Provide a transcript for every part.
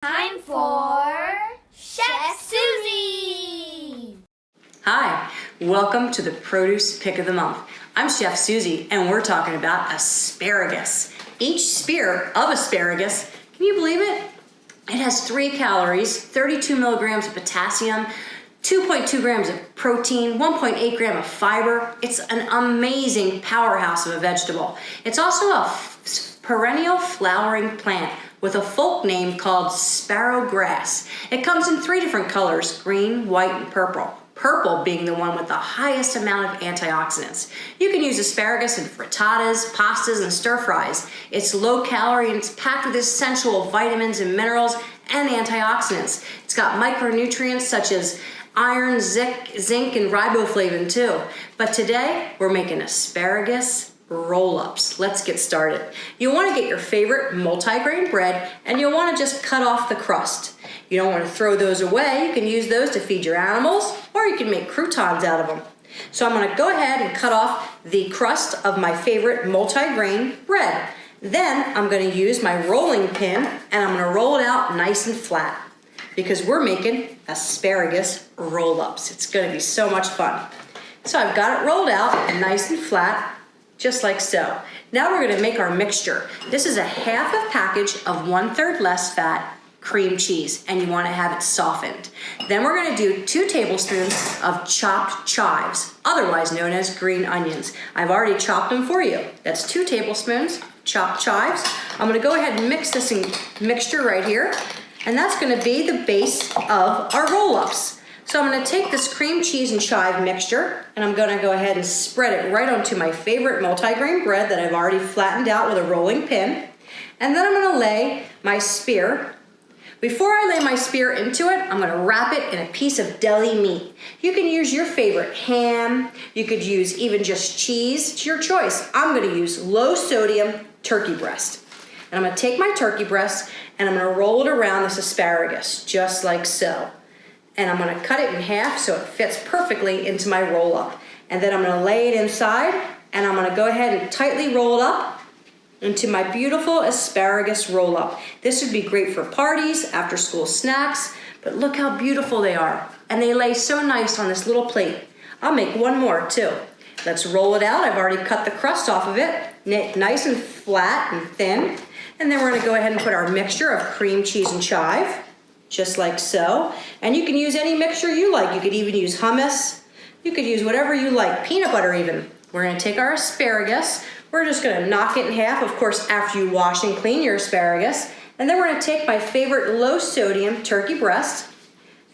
Time for Chef Suzy! Hi, welcome to the Produce Pick of the Month. I'm Chef Suzy, and we're talking about asparagus. Each spear of asparagus, can you believe it? It has 3 calories, 32 milligrams of potassium, 2.2 grams of protein, 1.8 gram of fiber. It's an amazing powerhouse of a vegetable. It's also a perennial flowering plant with a folk name called sparrowgrass. It comes in 3 different colors, green, white, and purple. Purple being the one with the highest amount of antioxidants. You can use asparagus in frittatas, pastas, and stir fries. It's low calorie and it's packed with essential vitamins and minerals and antioxidants. It's got micronutrients such as iron, zinc, and riboflavin too. But today, we're making asparagus roll-ups. Let's get started. You want to get your favorite multi-grain bread and you'll want to just cut off the crust. You don't want to throw those away. You can use those to feed your animals or you can make croutons out of them. So I'm going to go ahead and cut off the crust of my favorite multi-grain bread. Then I'm going to use my rolling pin and I'm going to roll it out nice and flat because we're making asparagus roll-ups. It's going to be so much fun. So I've got it rolled out nice and flat, just like so. Now we're gonna make our mixture. This is a half a package of 1/3 less fat cream cheese, and you wanna have it softened. Then we're gonna do 2 tablespoons of chopped chives, otherwise known as green onions. I've already chopped them for you. That's 2 tablespoons chopped chives. I'm gonna go ahead and mix this mixture right here, and that's gonna be the base of our roll-ups. So I'm gonna take this cream cheese and chive mixture and I'm gonna go ahead and spread it right onto my favorite multi-grain bread that I've already flattened out with a rolling pin. And then I'm gonna lay my spear. Before I lay my spear into it, I'm gonna wrap it in a piece of deli meat. You can use your favorite ham, you could use even just cheese, it's your choice. I'm gonna use low sodium turkey breast. And I'm gonna take my turkey breast and I'm gonna roll it around this asparagus, just like so. And I'm gonna cut it in half so it fits perfectly into my roll-up. And then I'm gonna lay it inside and I'm gonna go ahead and tightly roll it up into my beautiful asparagus roll-up. This would be great for parties, after school snacks, but look how beautiful they are. And they lay so nice on this little plate. I'll make one more too. Let's roll it out. I've already cut the crust off of it, nice and flat and thin. And then we're gonna go ahead and put our mixture of cream cheese and chive, just like so. And you can use any mixture you like. You could even use hummus. You could use whatever you like, peanut butter even. We're gonna take our asparagus. We're just gonna knock it in half, of course, after you wash and clean your asparagus. And then we're gonna take my favorite low sodium turkey breast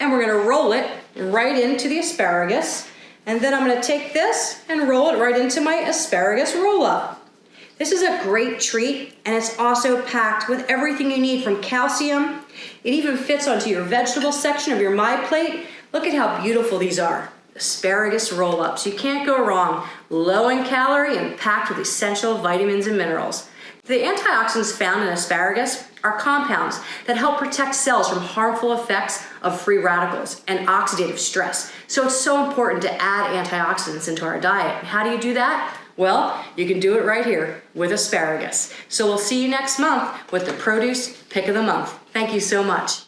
and we're gonna roll it right into the asparagus. And then I'm gonna take this and roll it right into my asparagus roll-up. This is a great treat, and it's also packed with everything you need from calcium. It even fits onto your vegetable section of your My Plate. Look at how beautiful these are. Asparagus roll-ups. You can't go wrong. Low in calorie and packed with essential vitamins and minerals. The antioxidants found in asparagus are compounds that help protect cells from harmful effects of free radicals and oxidative stress. So it's so important to add antioxidants into our diet. And how do you do that? Well, you can do it right here with asparagus. So we'll see you next month with the Produce Pick of the Month. Thank you so much.